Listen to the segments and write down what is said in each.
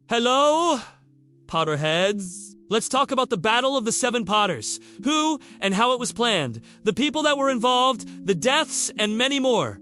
Hello, Potterheads. Let's talk about the Battle of the Seven Potters, who and how it was planned, the people that were involved, the deaths, and many more.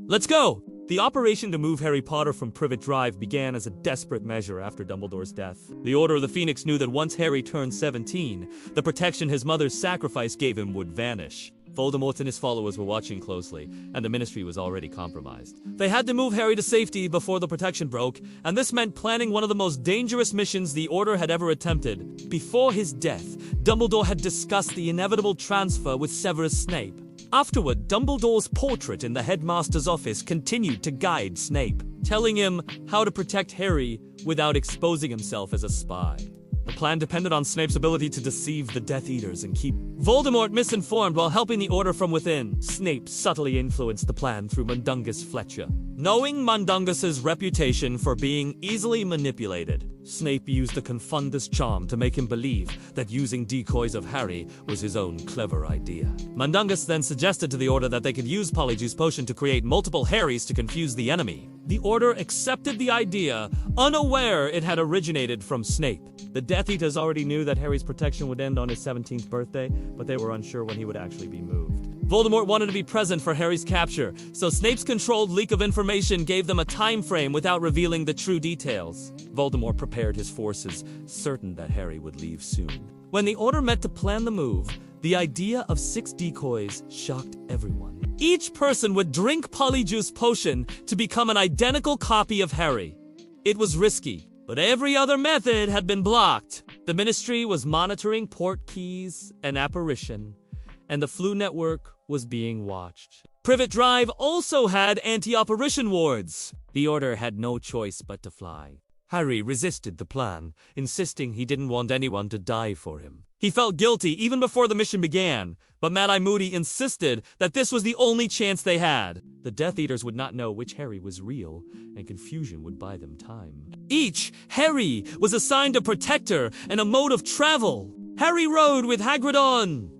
Let's go! The operation to move Harry Potter from Privet Drive began as a desperate measure after Dumbledore's death. The Order of the Phoenix knew that once Harry turned 17, the protection his mother's sacrifice gave him would vanish. Voldemort and his followers were watching closely, and the Ministry was already compromised. They had to move Harry to safety before the protection broke, and this meant planning one of the most dangerous missions the Order had ever attempted. Before his death, Dumbledore had discussed the inevitable transfer with Severus Snape. Afterward, Dumbledore's portrait in the headmaster's office continued to guide Snape, telling him how to protect Harry without exposing himself as a spy. The plan depended on Snape's ability to deceive the Death Eaters and keep Voldemort misinformed while helping the Order from within. Snape subtly influenced the plan through Mundungus Fletcher. Knowing Mundungus's reputation for being easily manipulated, Snape used the Confundus charm to make him believe that using decoys of Harry was his own clever idea. Mundungus then suggested to the Order that they could use Polyjuice Potion to create multiple Harrys to confuse the enemy. The Order accepted the idea, unaware it had originated from Snape. The Death Eaters already knew that Harry's protection would end on his 17th birthday, but they were unsure when he would actually be moved. Voldemort wanted to be present for Harry's capture, so Snape's controlled leak of information gave them a time frame without revealing the true details. Voldemort prepared his forces, certain that Harry would leave soon. When the Order met to plan the move, the idea of 6 decoys shocked everyone. Each person would drink Polyjuice Potion to become an identical copy of Harry. It was risky, but every other method had been blocked. The Ministry was monitoring port keys and apparition, and the Fleur network was being watched. Privet Drive also had anti-apparition wards. The Order had no choice but to fly. Harry resisted the plan, insisting he didn't want anyone to die for him. He felt guilty even before the mission began, but Mad-Eye Moody insisted that this was the only chance they had. The Death Eaters would not know which Harry was real, and confusion would buy them time. Each Harry was assigned a protector and a mode of travel. Harry rode with Hagrid on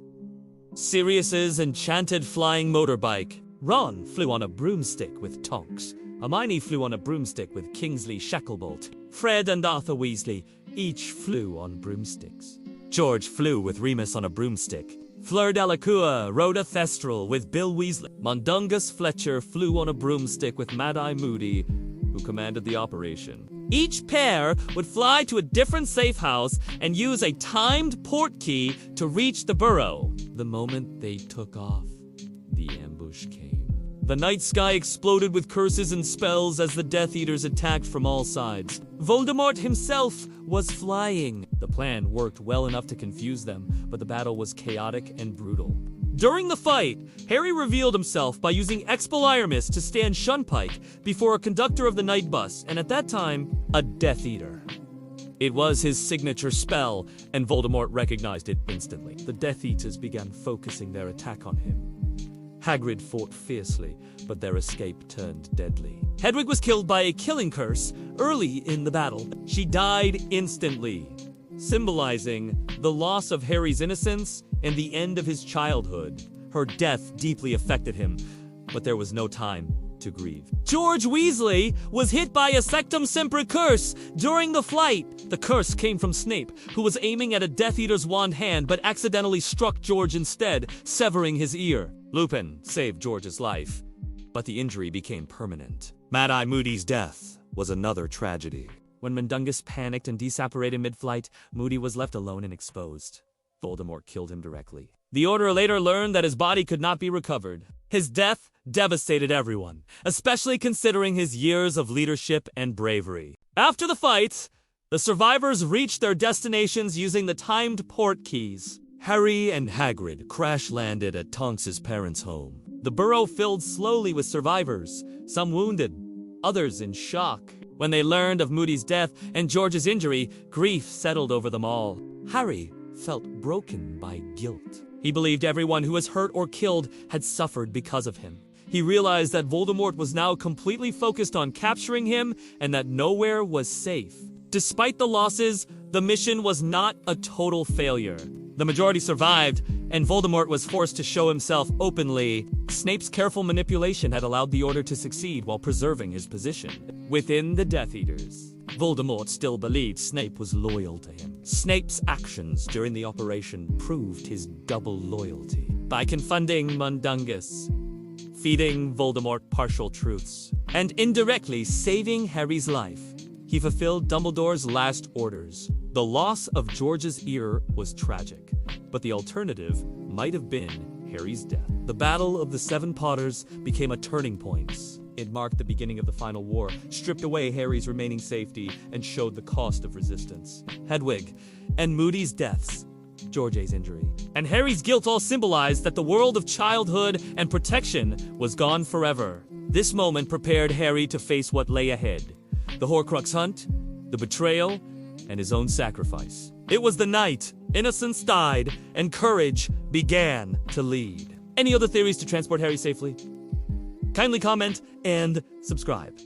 Sirius's enchanted flying motorbike. Ron flew on a broomstick with Tonks. Hermione flew on a broomstick with Kingsley Shacklebolt. Fred and Arthur Weasley each flew on broomsticks. George flew with Remus on a broomstick. Fleur Delacour rode a Thestral with Bill Weasley. Mundungus Fletcher flew on a broomstick with Mad-Eye Moody, who commanded the operation. Each pair would fly to a different safe house and use a timed port key to reach the Burrow. The moment they took off, the ambush came. The night sky exploded with curses and spells as the Death Eaters attacked from all sides. Voldemort himself was flying. The plan worked well enough to confuse them, but the battle was chaotic and brutal. During the fight, Harry revealed himself by using Expelliarmus to stand Shunpike before a conductor of the night bus, and at that time, a Death Eater. It was his signature spell, and Voldemort recognized it instantly. The Death Eaters began focusing their attack on him. Hagrid fought fiercely, but their escape turned deadly. Hedwig was killed by a killing curse early in the battle. She died instantly, symbolizing the loss of Harry's innocence and the end of his childhood. Her death deeply affected him, but there was no time to grieve. George Weasley was hit by a Sectum Semper curse during the flight. The curse came from Snape, who was aiming at a Death Eater's wand hand but accidentally struck George instead, severing his ear. Lupin saved George's life, but the injury became permanent. Mad-Eye Moody's death was another tragedy. When Mundungus panicked and desapparated mid-flight, Moody was left alone and exposed. Voldemort killed him directly. The Order later learned that his body could not be recovered. His death devastated everyone, especially considering his years of leadership and bravery. After the fight, the survivors reached their destinations using the timed port keys. Harry and Hagrid crash-landed at Tonks's parents' home. The Burrow filled slowly with survivors, some wounded, others in shock. When they learned of Moody's death and George's injury, grief settled over them all. Harry felt broken by guilt. He believed everyone who was hurt or killed had suffered because of him. He realized that Voldemort was now completely focused on capturing him and that nowhere was safe. Despite the losses, the mission was not a total failure. The majority survived, and Voldemort was forced to show himself openly. Snape's careful manipulation had allowed the Order to succeed while preserving his position within the Death Eaters. Voldemort still believed Snape was loyal to him. Snape's actions during the operation proved his double loyalty. By confunding Mundungus, feeding Voldemort partial truths, and indirectly saving Harry's life, he fulfilled Dumbledore's last orders. The loss of George's ear was tragic, but the alternative might have been Harry's death. The Battle of the Seven Potters became a turning point. It marked the beginning of the Final War, stripped away Harry's remaining safety, and showed the cost of resistance. Hedwig and Moody's deaths, George's injury, and Harry's guilt all symbolized that the world of childhood and protection was gone forever. This moment prepared Harry to face what lay ahead: the Horcrux hunt, the betrayal, and his own sacrifice. It was the night innocence died and courage began to lead. Any other theories to transport Harry safely? Kindly comment and subscribe.